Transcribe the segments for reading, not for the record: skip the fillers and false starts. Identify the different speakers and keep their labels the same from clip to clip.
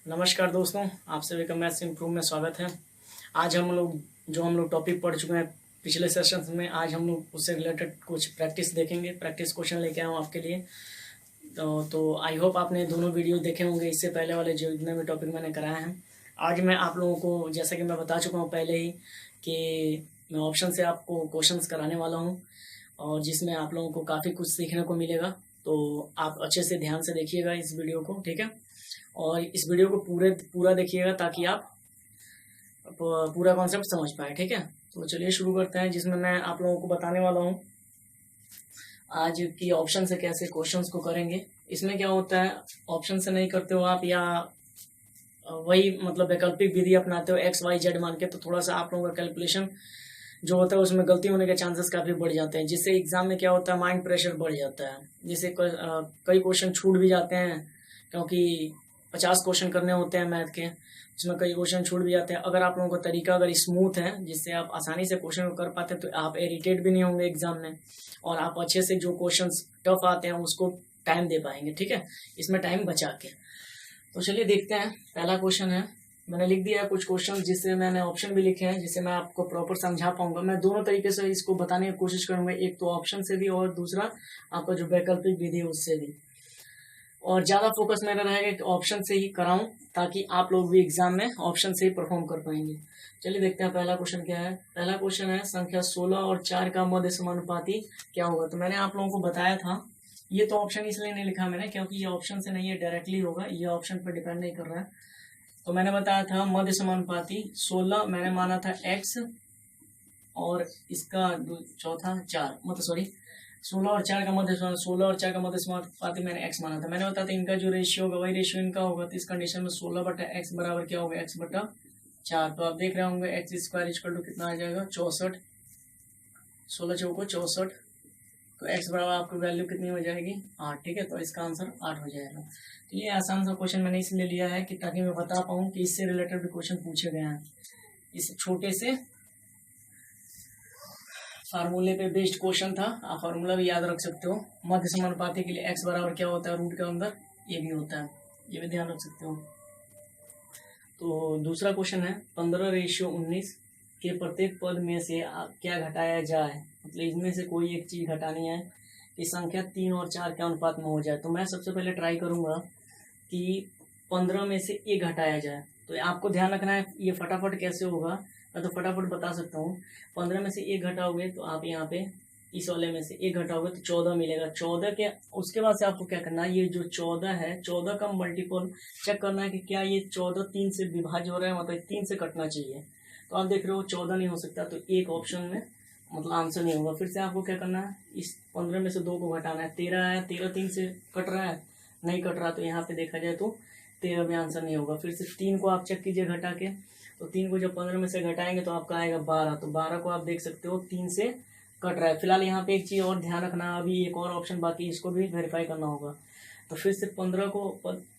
Speaker 1: नमस्कार दोस्तों, आप सभी का मैथ्स इम्प्रूव में स्वागत है। आज हम लोग टॉपिक पढ़ चुके हैं पिछले सेशंस में, आज हम लोग उससे रिलेटेड कुछ प्रैक्टिस देखेंगे। प्रैक्टिस क्वेश्चन लेके आया हूँ आपके लिए। तो आई होप आपने दोनों वीडियो देखे होंगे, इससे पहले वाले जो जितने भी टॉपिक मैंने कराए हैं। आज मैं आप लोगों को, जैसा कि मैं बता चुका हूँ पहले ही, कि मैं ऑप्शन से आपको क्वेश्चंस कराने वाला हूँ और जिसमें आप लोगों को काफ़ी कुछ सीखने को मिलेगा। तो आप अच्छे से ध्यान से देखिएगा इस वीडियो को, ठीक है। और इस वीडियो को पूरा देखिएगा ताकि आप पूरा कॉन्सेप्ट समझ पाए, ठीक है। तो चलिए शुरू करते हैं, जिसमें मैं आप लोगों को बताने वाला हूँ आज की ऑप्शन से कैसे क्वेश्चंस को करेंगे। इसमें क्या होता है, ऑप्शन से नहीं करते हो आप, या वही मतलब वैकल्पिक विधि अपनाते हो एक्स वाई जेड मान के, तो थोड़ा सा आप लोगों का कैलकुलेशन जो होता है उसमें गलती होने के चांसेस काफ़ी बढ़ जाते हैं, जिससे एग्जाम में क्या होता है, माइंड प्रेशर बढ़ जाता है, जिससे कई क्वेश्चन छूट भी जाते हैं, क्योंकि 50 क्वेश्चन करने होते हैं मैथ के, जिसमें कई क्वेश्चन छूट भी जाते हैं। अगर आप लोगों का तरीका अगर स्मूथ है, जिससे आप आसानी से क्वेश्चन को कर पाते हैं, तो आप इरिटेट भी नहीं होंगे एग्जाम में, और आप अच्छे से जो क्वेश्चन टफ आते हैं उसको टाइम दे पाएंगे, ठीक है, इसमें टाइम बचा के। तो चलिए देखते हैं। पहला क्वेश्चन है, मैंने लिख दिया है कुछ क्वेश्चन, जिससे मैंने ऑप्शन भी लिखे हैं, जिससे मैं आपको प्रॉपर समझा पाऊंगा। मैं दोनों तरीके से इसको बताने की कोशिश करूंगा, एक तो ऑप्शन से भी और दूसरा आपका जो वैकल्पिक विधि है उससे भी। और ज़्यादा फोकस मेरा रहेगा कि ऑप्शन से ही कराऊं, ताकि आप लोग भी एग्जाम में ऑप्शन से ही परफॉर्म कर पाएंगे। चलिए देखते हैं पहला क्वेश्चन क्या है। पहला क्वेश्चन है, संख्या 16 और 4 का मध्य समानुपाती क्या होगा। तो मैंने आप लोगों को बताया था, ये तो ऑप्शन इसलिए नहीं लिखा मैंने क्योंकि ये ऑप्शन से नहीं है, डायरेक्टली होगा, ये ऑप्शन पर डिपेंड नहीं कर रहा है। तो मैंने बताया था मध्य समानुपाती 16 मैंने माना था x, और इसका चौथा 4, मतलब सॉरी 16 और 4 का मध्य 16 और 4 का मध्य समानुपाती मैंने x माना था। मैंने बताया था इनका जो रेशियो होगा वही रेशियो इनका होगा। तो इस कंडीशन में 16/x बराबर क्या होगा, x/4। तो आप देख रहे होंगे x स्क्वायर इक्वल टू कितना आ जाएगा, 64। 16 चौको 64, तो x बराबर आपकी वैल्यू कितनी हो जाएगी, 8, ठीक है। तो इसका आंसर 8 हो जाएगा। तो ये आसान सा क्वेश्चन मैंने इसलिए लिया है कि ताकि मैं बता पाऊँ कि इससे रिलेटेड भी क्वेश्चन पूछे गए हैं। इस छोटे से फार्मूले पे बेस्ड क्वेश्चन था, आप फार्मूला भी याद रख सकते हो। मध्य समानुपाती के लिए x बराबर क्या होता है, रूट के अंदर ये भी होता है, ये भी ध्यान रख सकते हो। तो दूसरा क्वेश्चन है, 15/19 के प्रत्येक पद में से क्या घटाया जाए। मतलब इसमें से कोई एक चीज घटानी है कि संख्या 3 और 4 के अनुपात में हो जाए। तो मैं सबसे पहले ट्राई करूंगा कि 15 में से एक घटाया जाए। तो आपको ध्यान रखना है ये फटाफट कैसे होगा, मैं तो फटाफट बता सकता हूँ। 15 में से एक घटाओगे तो आप यहाँ पे इस वाले में से एक घटाओगे तो 14 मिलेगा। 14 के उसके बाद से आपको क्या करना है, ये जो 14 है, 14 का मल्टीपल चेक करना है कि क्या ये 14 3 से विभाज्य हो रहा है, मतलब 3 से कटना चाहिए। तो आप देख रहे हो 14 नहीं हो सकता, तो एक ऑप्शन में मतलब आंसर नहीं होगा। फिर से आपको क्या करना है, इस 15 में से 2 को घटाना है। 13 है, 13 3 से कट रहा है, नहीं कट रहा, तो यहाँ पे देखा जाए तो 13 में आंसर नहीं होगा। फिर से 3 को आप चेक कीजिए घटा के, तो 3 को जब 15 में से घटाएंगे तो आपका आएगा 12। तो 12 को आप देख सकते हो 3 से कट रहा है। फिलहाल यहाँ पे एक चीज़ और ध्यान रखना, अभी एक और ऑप्शन बाकी, इसको भी वेरीफाई करना होगा। तो फिर से 15 को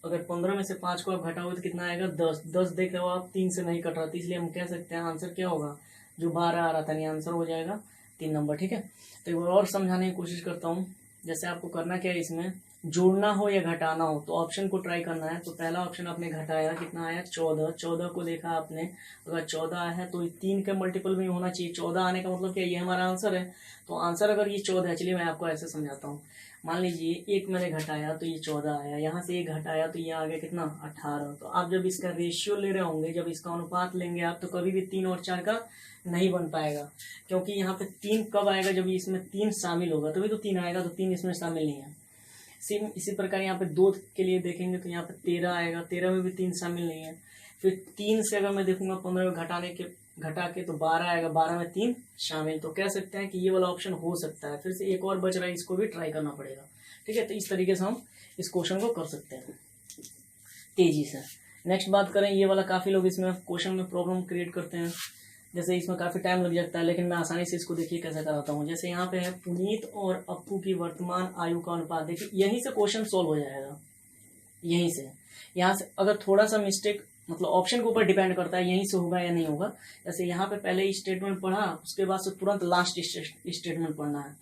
Speaker 1: अगर 15 में से 5 को आप घटाओगे तो कितना आएगा, 10। 10 देख रहे हो आप, 3 से नहीं कट रहा, तो इसलिए हम कह सकते हैं आंसर क्या होगा, जो 12 आ रहा था, नहीं आंसर हो जाएगा 3 नंबर, ठीक है। तो एक बार और समझाने की कोशिश करता हूँ। जैसे आपको करना क्या है, इसमें जोड़ना हो या घटाना हो तो ऑप्शन को ट्राई करना है। तो पहला ऑप्शन आपने घटाया, कितना आया, 14। 14 को देखा आपने, अगर 14 आया है तो 3 के मल्टीपल में होना चाहिए। 14 आने का मतलब क्या, ये हमारा आंसर है। तो आंसर अगर ये 14 है, चलिए मैं आपको ऐसे समझाता हूँ। मान लीजिए एक मैंने घटाया तो ये 14 आया, यहाँ से एक घटाया तो ये आ गया कितना, 18। तो आप जब इसका रेशियो ले रहे होंगे, जब इसका अनुपात लेंगे आप, तो कभी भी 3 और 4 का नहीं बन पाएगा, क्योंकि यहाँ पे 3 कब आएगा, जब इसमें 3 शामिल होगा तभी तो 3 आएगा, तो 3 इसमें शामिल नहीं है। सेम इसी प्रकार यहाँ पे 2 के लिए देखेंगे तो यहाँ पे 13 आएगा, 13 में भी 3 शामिल नहीं है। फिर 3 से अगर मैं देखूंगा 15 में घटा के तो 12 आएगा, 12 में 3 शामिल। तो कह सकते हैं कि ये वाला ऑप्शन हो सकता है। फिर से एक और बच रहा है, इसको भी ट्राई करना पड़ेगा, ठीक है। तो इस तरीके से हम इस क्वेश्चन को कर सकते हैं तेजी से। नेक्स्ट बात करें, ये वाला काफी लोग इसमें क्वेश्चन में प्रॉब्लम क्रिएट करते हैं, जैसे इसमें काफी टाइम लग जाता है, लेकिन मैं आसानी से इसको देखिए कैसे कराता हूँ। जैसे यहाँ पे है पुनीत और अप्पू की वर्तमान आयु का अनुपात, देखिए यहीं से क्वेश्चन सॉल्व हो जाएगा। यहीं से, यहाँ से अगर थोड़ा सा मिस्टेक, मतलब ऑप्शन के ऊपर डिपेंड करता है यहीं से होगा या नहीं होगा। जैसे यहाँ पे पहले स्टेटमेंट पढ़ा, उसके बाद से तुरंत लास्ट स्टेटमेंट पढ़ना है।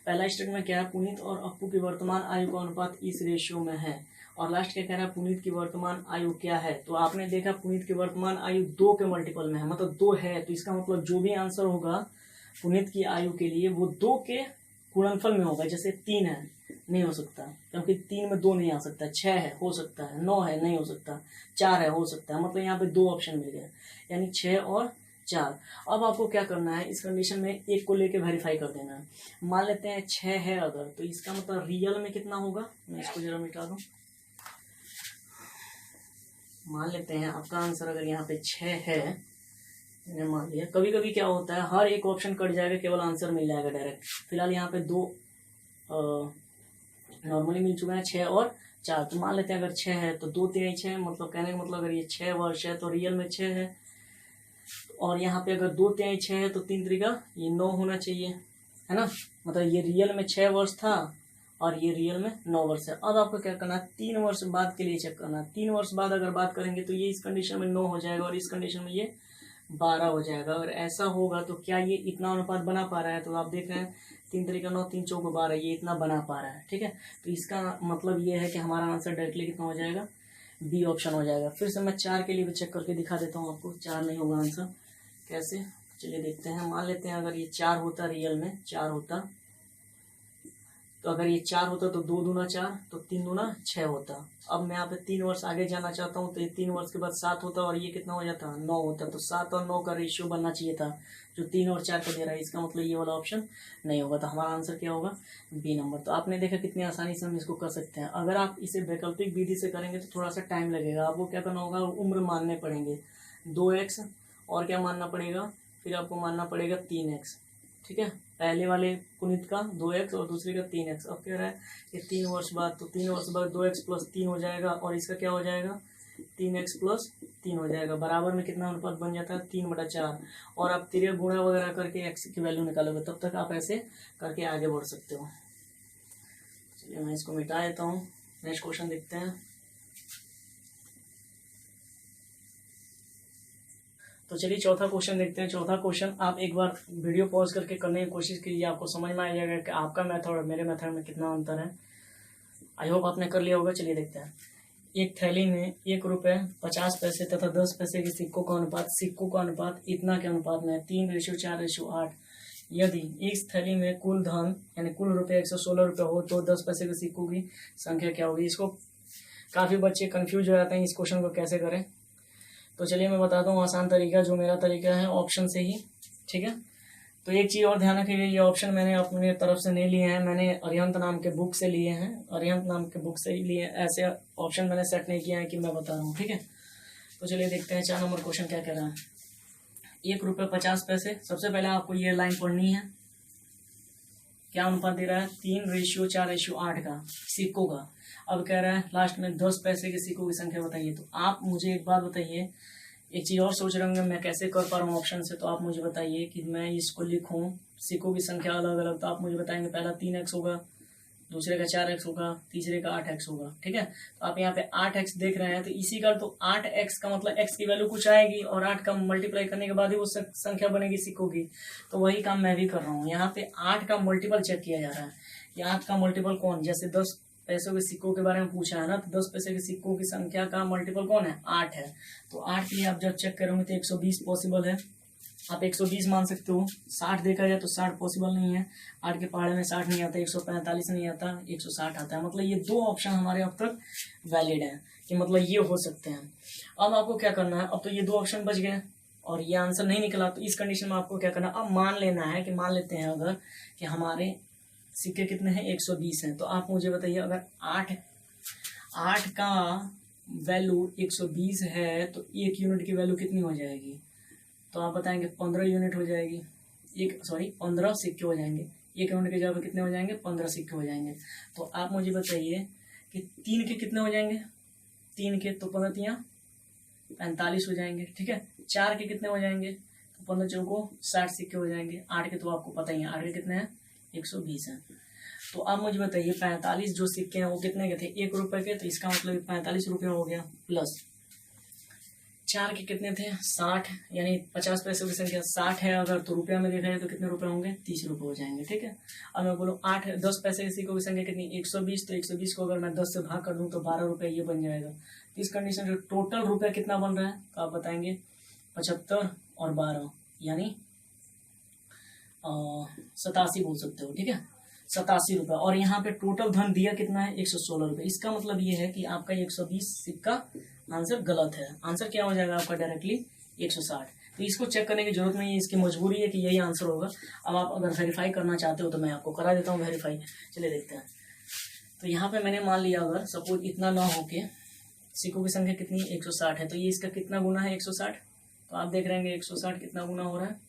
Speaker 1: पहला स्टेटमेंट क्या है, पुनीत और अप्पू की वर्तमान आयु का अनुपात इस रेशियो में है। और लास्ट क्या कह रहा है, पुनीत की वर्तमान आयु क्या है। तो आपने देखा पुनीत की वर्तमान आयु 2 के मल्टीपल में है, मतलब 2 है, तो इसका मतलब जो भी आंसर होगा पुनीत की आयु के लिए वो 2 के गुणनफल में होगा। जैसे 3 है, नहीं हो सकता, क्योंकि 3 में 2 नहीं आ सकता। 6 है, हो सकता है। 9 है, नहीं हो सकता। 4 है, हो सकता है। मतलब यहाँ पे 2 ऑप्शन मिल गए, यानी 6 और 4। अब आपको क्या करना है, इस कंडीशन में एक को लेके वेरीफाई कर देना है। मान लेते हैं 6 है अगर, तो इसका मतलब रियल में कितना होगा, मैं इसको जरा मिटा दूं। मान लेते हैं आपका आंसर अगर यहाँ पे 6 है, मैंने मान लिया। कभी कभी क्या होता है, हर एक ऑप्शन कट जाएगा, केवल आंसर मिल जाएगा डायरेक्ट। फिलहाल यहाँ पे 2 नॉर्मली मिल चुका है, 6 और 4। तो मान लेते हैं अगर 6 है तो 2 3 6, मतलब कहने का मतलब अगर ये 6 वर्ष है तो रियल में 6 है। और यहाँ पे अगर 2 3 6 है तो 3 3 ये 9 होना चाहिए, है ना। मतलब ये रियल में 6 वर्ष था और ये रियल में 9 वर्ष है। अब आपको क्या करना है, 3 वर्ष बाद के लिए चेक करना है। 3 वर्ष बाद अगर बात करेंगे तो ये इस कंडीशन में 9 हो जाएगा और इस कंडीशन में ये 12 हो जाएगा। अगर ऐसा होगा तो क्या ये इतना अनुपात बना पा रहा है, तो आप देख रहे हैं 3 3 9 3 4 12, ये इतना बना पा रहा है, ठीक है। तो इसका मतलब ये है कि हमारा आंसर डायरेक्टली कितना हो जाएगा, बी ऑप्शन हो जाएगा। फिर से मैं 4 के लिए भी चेक करके दिखा देता हूँ आपको। 4 नहीं होगा आंसर, कैसे, चलिए देखते हैं। मान लेते हैं अगर ये 4 होता, रियल में 4 होता, तो अगर ये 4 होता तो 2 दूना 4, तो 3 दूना 6 होता। अब मैं यहाँ पे 3 वर्ष आगे जाना चाहता हूँ, तो ये 3 वर्ष के बाद 7 होता और ये कितना हो जाता, 9 होता। तो 7 और 9 का रेशियो बनना चाहिए था, जो 3 और 4 का दे रहा है। इसका मतलब ये वाला ऑप्शन नहीं होगा, तो हमारा आंसर क्या होगा, बी नंबर। तो आपने देखा कितनी आसानी से हम इसको कर सकते हैं। अगर आप इसे वैकल्पिक विधि से करेंगे तो थोड़ा सा टाइम लगेगा। आपको क्या करना होगा, उम्र मानने पड़ेंगे, 2x और क्या मानना पड़ेगा, फिर आपको मानना पड़ेगा 3x, ठीक है। पहले वाले पुनीत का 2x और दूसरे का 3x। अब कह रहा है कि 3 वर्ष बाद, तो 3 वर्ष बाद 2x प्लस 3 हो जाएगा और इसका क्या हो जाएगा, 3x प्लस 3 हो जाएगा। बराबर में कितना अनुपात बन जाता है, 3/4। और आप तिर्यक गुणा वगैरह करके x की वैल्यू निकालोगे, तब तक आप ऐसे करके आगे बढ़ सकते हो। चलिए मैं इसको मिटा देता हूँ, नेक्स्ट क्वेश्चन देखते हैं। तो चलिए चौथा क्वेश्चन देखते हैं। चौथा क्वेश्चन आप एक बार वीडियो पॉज करके करने की कोशिश कीजिए, आपको समझ में आ जाएगा कि आपका मेथड और मेरे मेथड में कितना अंतर है। आई होप आपने कर लिया होगा। चलिए देखते हैं। एक थैली में 1 रुपये 50 पैसे तथा 10 पैसे के सिक्कों का अनुपात इतना के अनुपात में 3:4:8। यदि इस थैली में कुल धन यानी कुल रुपये 116 रुपये हो तो 10 पैसे के सिक्कों की संख्या क्या होगी। इसको काफ़ी बच्चे कंफ्यूज हो जाते हैं, इस क्वेश्चन को कैसे करें। तो चलिए मैं बताता हूँ आसान तरीका, जो मेरा तरीका है ऑप्शन से ही, ठीक है। तो एक चीज़ और ध्यान रखिए, ये ऑप्शन मैंने अपने तरफ से नहीं लिए हैं, मैंने अरिहंत नाम के बुक से लिए हैं। अरिहंत नाम के बुक से ही लिए, ऐसे ऑप्शन मैंने सेट नहीं किया है कि मैं बता रहा हूँ, ठीक है। तो चलिए देखते हैं 4 नंबर क्वेश्चन क्या कह रहा है। 1 रुपये 50 पैसे। सबसे पहले आपको ये लाइन पढ़नी है, क्या अनुपात दे रहा है, 3:4:8 का सिक्कों का। अब कह रहा है लास्ट में 10 पैसे के सिक्कों की संख्या बताइए। तो आप मुझे एक बात बताइए, एक चीज़ और सोच रहे होंगे मैं कैसे कर पा रहा हूँ ऑप्शन से। तो आप मुझे बताइए कि मैं इसको लिखूँ सिक्कों की संख्या अलग अलग, तो आप मुझे बताएंगे पहला 3x होगा, दूसरे का 4x होगा, तीसरे का 8x होगा, ठीक है। तो आप यहाँ पे 8x देख रहे हैं, तो इसी का तो 8x का मतलब x की वैल्यू कुछ आएगी और 8 का मल्टीप्लाई करने के बाद ही वो संख्या बनेगी सिक्कों की। तो वही काम मैं भी कर रहा हूँ। यहाँ पे 8 का मल्टीपल चेक किया जा रहा है कि 8 का मल्टीपल कौन, जैसे 10 पैसों के सिक्कों के बारे में पूछा है ना, तो 10 पैसे के सिक्कों की संख्या का मल्टीपल कौन है, 8 है। तो 8 के लिए आप जब चेक करोगे तो 120 पॉसिबल है, आप 120 मान सकते हो। 60 देखा जाए तो 60 पॉसिबल नहीं है, 8 के पहाड़े में 60 नहीं आता, 145 नहीं आता, 160 आता है। मतलब ये 2 ऑप्शन हमारे अब तक वैलिड है कि मतलब ये हो सकते हैं। अब आपको क्या करना है, अब तो ये 2 ऑप्शन बच गए और ये आंसर नहीं निकला, तो इस कंडीशन में आपको क्या करना है, अब मान लेना है कि मान लेते हैं अगर कि हमारे सिक्के कितने हैं, 120 हैं। तो आप मुझे बताइए अगर 8 का वैल्यू 120 है तो 1 यूनिट की वैल्यू कितनी हो जाएगी। तो आप बताएंगे 15 यूनिट हो जाएगी, 15 सिक्के हो जाएंगे। 1 यूनिट के जगह कितने हो जाएंगे, 15 सिक्के हो जाएंगे। तो आप मुझे बताइए कि 3 के कितने हो जाएंगे, 3 के तो 15 45 हो जाएंगे, ठीक है। 4 के कितने हो जाएंगे, तो 15 चौको 60 सिक्के हो जाएंगे। 8 के तो आपको पता ही है, 8 के कितने हैं, 120 हैं। तो अब मुझे बताइए 45 जो सिक्के हैं वो कितने के थे, 1 रुपए के, तो इसका मतलब 45 रुपये हो गया, प्लस 4 के कितने थे 60, यानी 50 पैसों की संख्या 60 है अगर, तो रुपया में देखा जाए तो कितने रुपए होंगे 30 रुपए हो जाएंगे। ठीक है, अब मैं बोलूँ 10 पैसे के सिक्कों की संख्या कितनी 120, तो 120 को अगर मैं 10 से भाग कर दूं तो 12 रुपए ये बन जाएगा। तो इस कंडीशन में टोटल रुपया कितना बन रहा है तो आप बताएंगे 75 और 12 यानी 87 बोल सकते हो। ठीक है, 87 रुपए। और यहाँ पे टोटल धन दिया कितना है 116 रुपए। इसका मतलब ये है कि आपका 120 सिक्का आंसर गलत है। आंसर क्या हो जाएगा आपका डायरेक्टली 160। तो इसको चेक करने की जरूरत नहीं है, इसकी मजबूरी है कि यही आंसर होगा। अब आप अगर वेरीफाई करना चाहते हो तो मैं आपको करा देता हूँ वेरीफाई। चलिए देखते हैं। तो यहाँ पे मैंने मान लिया अगर सपोज इतना ना होके सिक्कों की संख्या कितनी 160 है, तो ये इसका कितना गुना है 160। तो आप देख रहे हैं 160 कितना गुना हो रहा है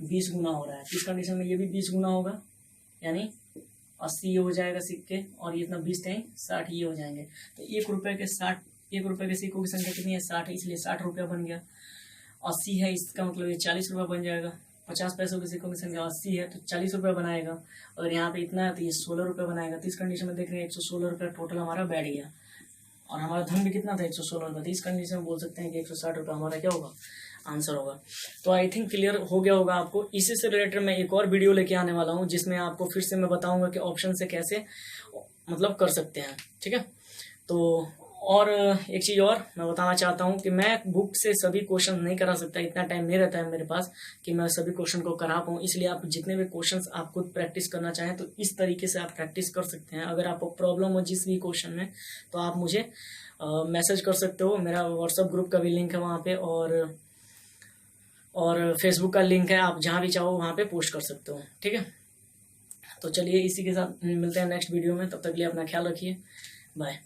Speaker 1: 20 गुना हो रहा है। इस कंडीशन में ये भी 20 गुना होगा, यानी 80 ये हो जाएगा सिक्के, और ये इतना 20 टाइम 60 ये हो जाएंगे। तो 1 रुपए के सिक्कों की संख्या कितनी है 60, इसलिए 60 रुपया बन गया। 80 है, इसका मतलब ये 40 रुपया बन जाएगा। 50 पैसों के सिक्कों की संख्या 80 है तो 40 रुपया बनाएगा। अगर यहाँ पे इतना है तो ये 16 रुपया बनाएगा। तो इस कंडीशन में देख रहे हैं 116 रुपया टोटल हमारा बैठ गया, और हमारा धन भी कितना था 116 रुपया। तो इस कंडीशन में बोल सकते हैं कि 160 रुपया हमारा क्या होगा आंसर होगा। तो आई थिंक क्लियर हो गया होगा आपको। इसी से रिलेटेड मैं एक और वीडियो लेके आने वाला हूँ जिसमें आपको फिर से मैं बताऊंगा कि ऑप्शन से कैसे मतलब कर सकते हैं। ठीक है, तो और एक चीज़ और मैं बताना चाहता हूँ कि मैं बुक से सभी क्वेश्चन नहीं करा सकता, इतना टाइम नहीं रहता है मेरे पास कि मैं सभी क्वेश्चन को करा पाऊँ। इसलिए आप जितने भी क्वेश्चंस आप खुद प्रैक्टिस करना चाहें तो इस तरीके से आप प्रैक्टिस कर सकते हैं। अगर आपको प्रॉब्लम हो जिस भी क्वेश्चन में तो आप मुझे मैसेज कर सकते हो। मेरा व्हाट्सअप ग्रुप का भी लिंक है वहाँ पे, और फेसबुक का लिंक है, आप जहाँ भी चाहो वहाँ पे पोस्ट कर सकते हो। ठीक है, तो चलिए इसी के साथ मिलते हैं नेक्स्ट वीडियो में। तब तक के लिए अपना ख्याल रखिए, बाय।